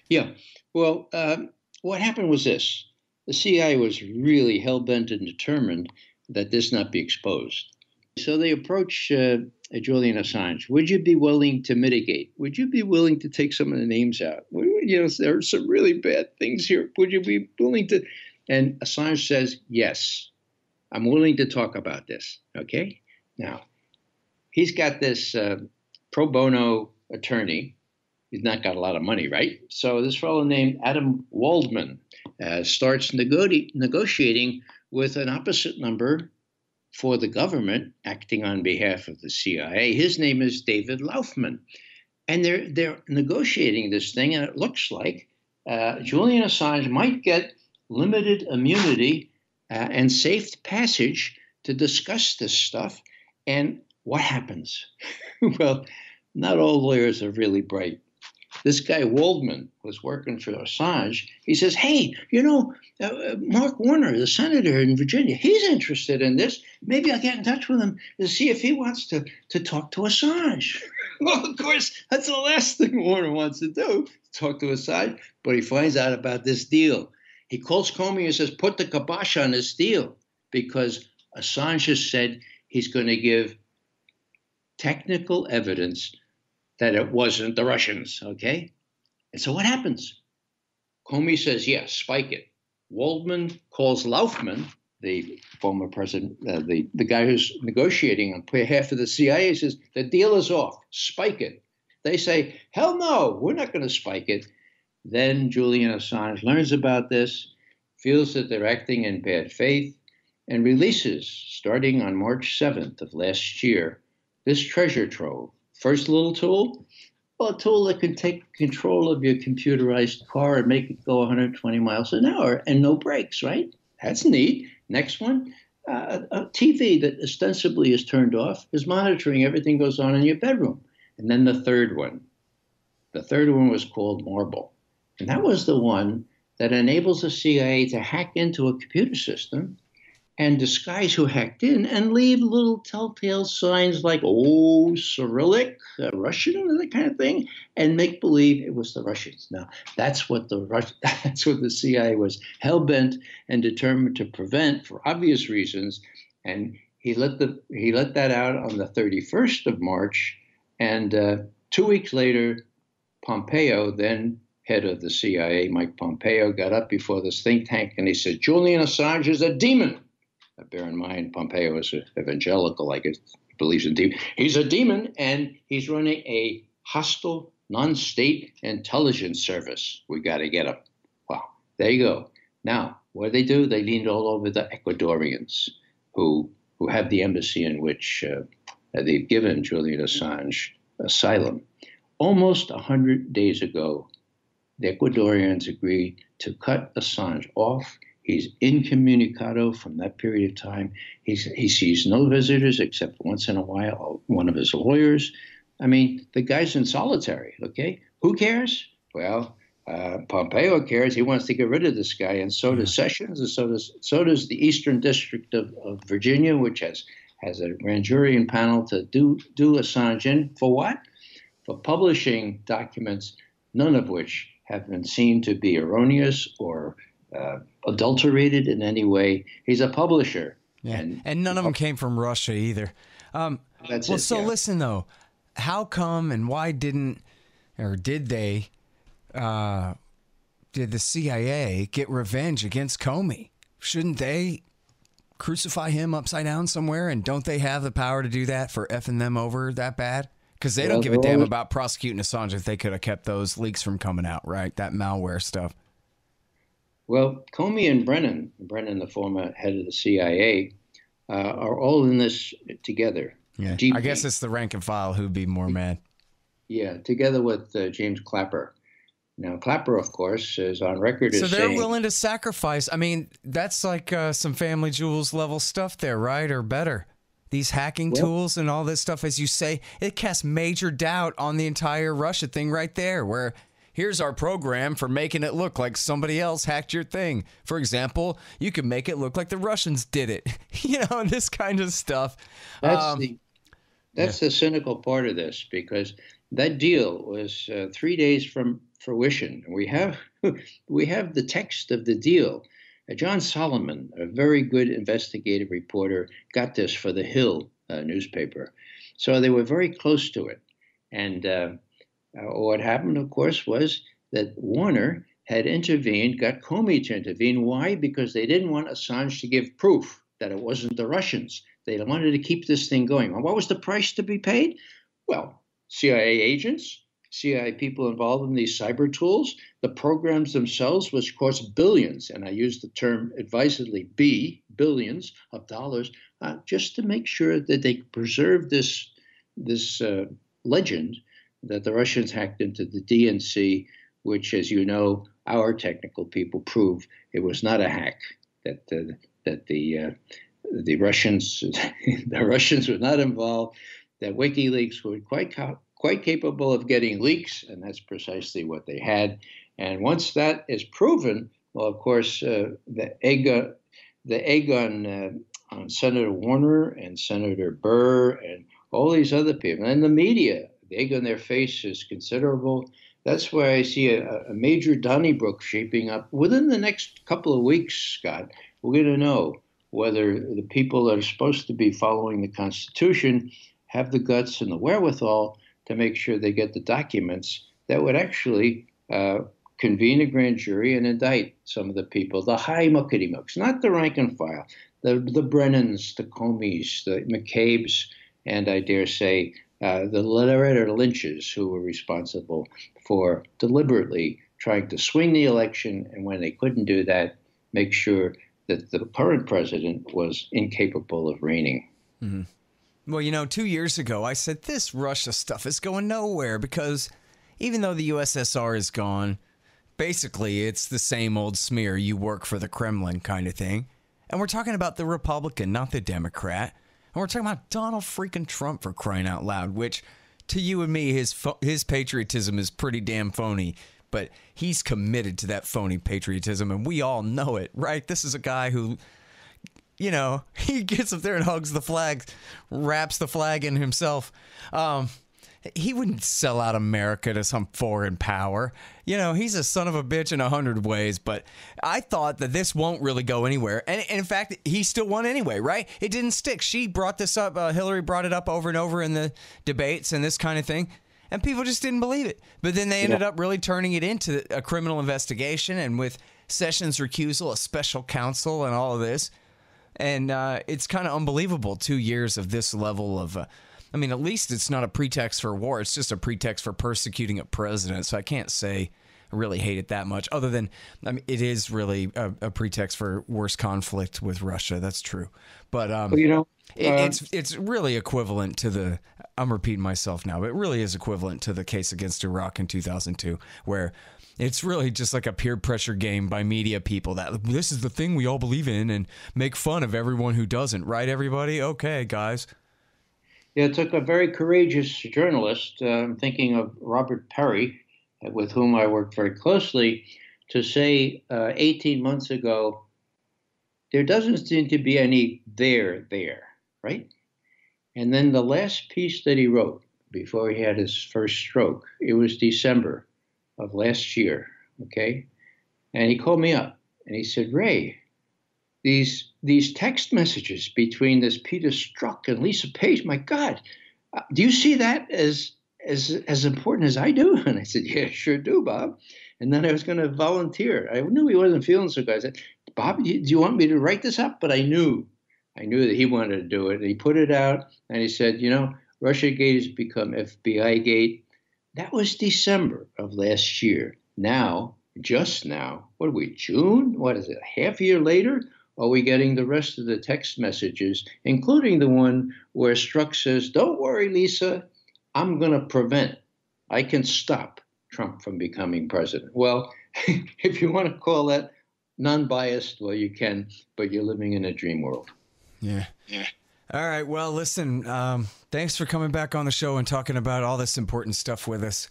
Yeah. Well, what happened was this. The CIA was really hell-bent and determined that this not be exposed. So they approached Julian Assange. Would you be willing to mitigate? Would you be willing to take some of the names out? You know, there are some really bad things here. Would you be willing to? And Assange says, yes, I'm willing to talk about this. Okay. Now, he's got this pro bono attorney. He's not got a lot of money, right? So this fellow named Adam Waldman starts negotiating with an opposite number for the government, acting on behalf of the CIA. His name is David Laufman. And they're negotiating this thing, and it looks like Julian Assange might get limited immunity and safe passage to discuss this stuff. And what happens? Well, not all lawyers are really bright. This guy Waldman was working for Assange. He says, hey, you know, Mark Warner, the senator in Virginia, he's interested in this. Maybe I'll get in touch with him to see if he wants to talk to Assange. Well, of course, that's the last thing Warner wants to do, talk to Assange. But he finds out about this deal. He calls Comey and says, put the kibosh on this deal, because Assange has said he's going to give technical evidence that it wasn't the Russians, okay? And so what happens? Comey says, yes, spike it. Waldman calls Laufman, the former president, the guy who's negotiating on behalf of the CIA, says, the deal is off, spike it. They say, hell no, we're not going to spike it. Then Julian Assange learns about this, feels that they're acting in bad faith, and releases, starting on March 7th of last year, this treasure trove. First little tool, well, a tool that can take control of your computerized car and make it go 120 miles an hour and no brakes, right? That's neat. Next one, a TV that ostensibly is turned off is monitoring everything goes on in your bedroom. And then the third one was called Marble. And that was the one that enables the CIA to hack into a computer system and disguise who hacked in and leave little telltale signs like, oh, Cyrillic, Russian, that kind of thing, and make believe it was the Russians. Now, that's what the CIA was hell-bent and determined to prevent for obvious reasons. And he let that out on the 31st of March. And 2 weeks later, Pompeo, then head of the CIA, Mike Pompeo, got up before this think tank and he said, Julian Assange is a demon. Bear in mind, Pompeo is an evangelical, I guess, believes in demons. He's a demon, and he's running a hostile, non-state intelligence service. We got to get him. Well, there you go. Now, what do? They leaned all over the Ecuadorians who have the embassy in which they've given Julian Assange asylum. Almost 100 days ago, the Ecuadorians agreed to cut Assange off. He's incommunicado from that period of time. He sees no visitors except once in a while one of his lawyers. I mean, the guy's in solitary, okay? Who cares? Well, Pompeo cares. He wants to get rid of this guy, and so does Sessions, and so does the Eastern District of Virginia, which has a grand jury and panel to do Assange in. For what? For publishing documents, none of which have been seen to be erroneous or adulterated in any way. He's a publisher. Yeah. And none of them came from Russia either. Listen, though, how come and why did the CIA get revenge against Comey? Shouldn't they crucify him upside down somewhere? And don't they have the power to do that for effing them over that bad? Because they don't give a damn about prosecuting Assange if they could have kept those leaks from coming out, right? That malware stuff. Well, Comey and Brennan, the former head of the CIA, are all in this together. Yeah, I guess it's the rank and file who'd be more mad. Yeah, together with James Clapper. Now, Clapper, of course, is on record as saying... So they're willing to sacrifice. I mean, that's like some Family Jewels level stuff there, right? Or better. These hacking tools and all this stuff, as you say, it casts major doubt on the entire Russia thing right there, where... Here's our program for making it look like somebody else hacked your thing. For example, you can make it look like the Russians did it. And this kind of stuff. That's the cynical part of this, because that deal was 3 days from fruition. We have the text of the deal. John Solomon, a very good investigative reporter, got this for the Hill newspaper. So they were very close to it. And what happened, of course, was that Warner had intervened, got Comey to intervene. Why? Because they didn't want Assange to give proof that it wasn't the Russians. They wanted to keep this thing going. And what was the price to be paid? Well, CIA agents, CIA people involved in these cyber tools, the programs themselves, which cost billions, and I use the term advisedly, billions of dollars, just to make sure that they preserve this legend that the Russians hacked into the DNC, which, as you know, our technical people prove it was not a hack. That the Russians were not involved. That WikiLeaks were quite capable of getting leaks, and that's precisely what they had. And once that is proven, well, of course, the egg on Senator Warner and Senator Burr and all these other people, and the media, the egg on their face is considerable. That's why I see a major Donnybrook shaping up. Within the next couple of weeks, Scott, we're going to know whether the people that are supposed to be following the Constitution have the guts and the wherewithal to make sure they get the documents that would actually convene a grand jury and indict some of the people, the high muckety-mucks, not the rank and file, the Brennans, the Comeys, the McCabe's, and I dare say the Loretta Lynches, who were responsible for deliberately trying to swing the election, and when they couldn't do that, make sure that the current president was incapable of reigning. Mm-hmm. Well, 2 years ago, I said this Russia stuff is going nowhere because even though the USSR is gone, basically it's the same old smear, you work for the Kremlin kind of thing. And we're talking about the Republican, not the Democrat. And we're talking about Donald freaking Trump, for crying out loud, which to you and me, his patriotism is pretty damn phony. But he's committed to that phony patriotism, and we all know it, right? This is a guy who, you know, he gets up there and hugs the flag, wraps the flag in himself. He wouldn't sell out America to some foreign power. You know, he's a son of a bitch in 100 ways, but I thought that this won't really go anywhere. And in fact, he still won anyway, right? It didn't stick. She brought this up. Hillary brought it up over and over in the debates and this kind of thing. And people just didn't believe it. But then they ended up really turning it into a criminal investigation. And with Sessions' recusal, a special counsel and all of this. And it's kind of unbelievable, 2 years of this level of... I mean, at least it's not a pretext for war. It's just a pretext for persecuting a president. So I can't say I really hate it that much. Other than, I mean, it is really a pretext for worse conflict with Russia. That's true. But, well, you know, it's really equivalent to the, I'm repeating myself now, but it really is equivalent to the case against Iraq in 2002, where it's really just like a peer pressure game by media people that this is the thing we all believe in and make fun of everyone who doesn't. Right, everybody? Okay, guys. Yeah, it took a very courageous journalist, I'm thinking of Robert Perry, with whom I worked very closely, to say 18 months ago, there doesn't seem to be any there, right? And then the last piece that he wrote before he had his first stroke, it was December of last year, okay? And he called me up and he said, Ray, these text messages between this Peter Strzok and Lisa Page, my God, do you see that as important as I do? And I said, yeah, sure do, Bob. And then I was going to volunteer. I knew he wasn't feeling so good. I said, Bob, do you want me to write this up? But I knew that he wanted to do it. And he put it out and he said, you know, Russiagate has become FBI Gate. That was December of last year. Now, just now, what are we, June? What is it, a half year later? Are we getting the rest of the text messages, including the one where Strzok says, don't worry, Lisa, I'm going to prevent, I can stop Trump from becoming president. Well, if you want to call that non-biased, well, you can, but you're living in a dream world. Yeah. All right. Well, listen, thanks for coming back on the show and talking about all this important stuff with us.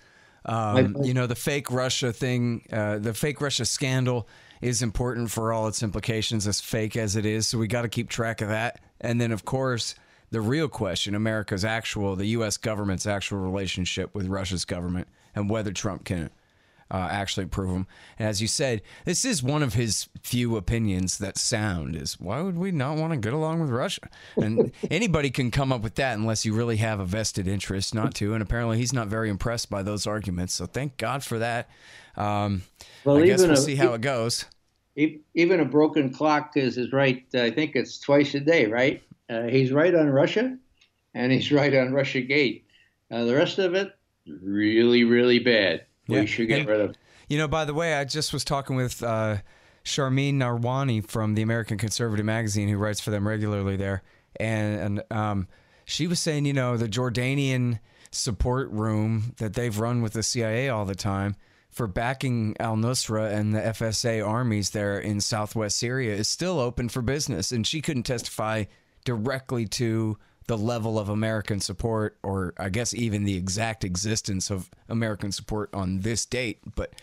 You know, the fake Russia thing, the fake Russia scandal is important for all its implications, as fake as it is. So we got to keep track of that. And then, of course, the real question, the U.S. government's actual relationship with Russia's government and whether Trump can actually prove them. And as you said, this is one of his few opinions that sound is, why would we not want to get along with Russia? And anybody can come up with that unless you really have a vested interest not to. And apparently he's not very impressed by those arguments. So thank God for that. Well, I guess we'll see how it goes. Even a broken clock is right. I think it's twice a day, right? He's right on Russia and he's right on Russiagate. The rest of it, really, really bad. Yeah. We should get rid of. You know, by the way, I just was talking with Sharmeen Narwani from the American Conservative magazine, who writes for them regularly there. And she was saying, you know, the Jordanian support room that they've run with the CIA all the time for backing al-Nusra and the FSA armies there in southwest Syria is still open for business. And she couldn't testify directly to the level of American support, or I guess even the exact existence of American support on this date. But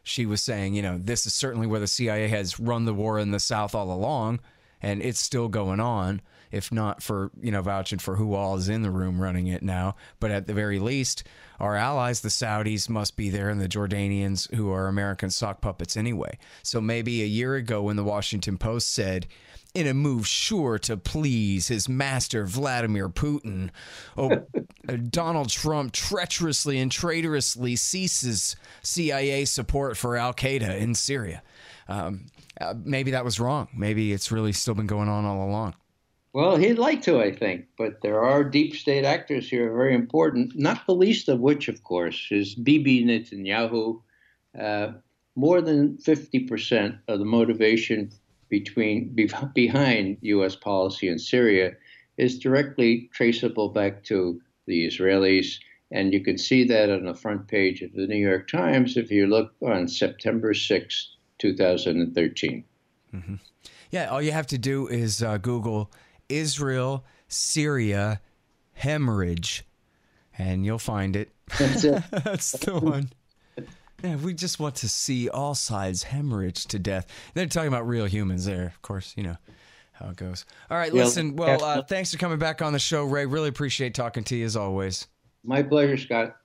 she was saying, you know, this is certainly where the CIA has run the war in the South all along, and it's still going on, if not for, you know, vouching for who all is in the room running it now. But at the very least, our allies, the Saudis, must be there, and the Jordanians, who are American sock puppets anyway. So maybe a year ago when the Washington Post said, in a move sure to please his master Vladimir Putin, Donald Trump treacherously and traitorously ceases CIA support for al-Qaeda in Syria. Maybe that was wrong. Maybe it's really still been going on all along. Well, he'd like to, I think, but there are deep state actors here, very important, not the least of which, of course, is Bibi Netanyahu. More than 50% of the motivation behind U.S. policy in Syria is directly traceable back to the Israelis. And you can see that on the front page of the New York Times if you look on September 6, 2013. Mm-hmm. Yeah, all you have to do is Google Israel, Syria, hemorrhage, and you'll find it. That's it. That's the one. Yeah, we just want to see all sides hemorrhage to death. They're talking about real humans there. Of course, you know how it goes. All right, listen. Well, thanks for coming back on the show, Ray. Really appreciate talking to you as always. My pleasure, Scott.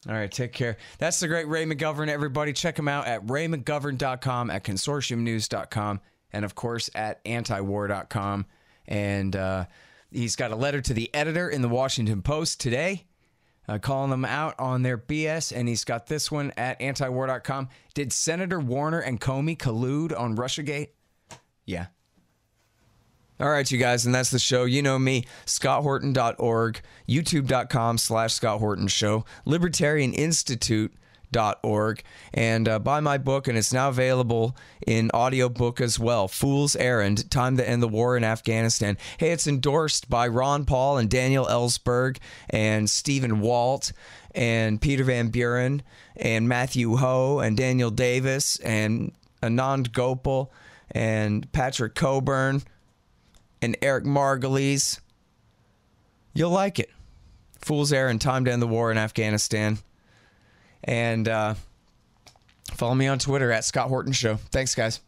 All right, take care. That's the great Ray McGovern, everybody. Check him out at raymcgovern.com, at consortiumnews.com, and, of course, at antiwar.com. And he's got a letter to the editor in the Washington Post today, calling them out on their BS, and he's got this one at antiwar.com. Did Senator Warner and Comey collude on Russiagate? Yeah. All right, you guys, and that's the show. You know me, scotthorton.org, youtube.com/Scott Horton Show, libertarianinstitute.org, and buy my book, and it's now available in audiobook as well, Fool's Errand, Time to End the War in Afghanistan. Hey, it's endorsed by Ron Paul and Daniel Ellsberg and Stephen Walt and Peter Van Buren and Matthew Ho and Daniel Davis and Anand Gopal and Patrick Coburn and Eric Margulies. You'll like it. Fool's Errand, Time to End the War in Afghanistan. And follow me on Twitter at Scott Horton Show. Thanks, guys.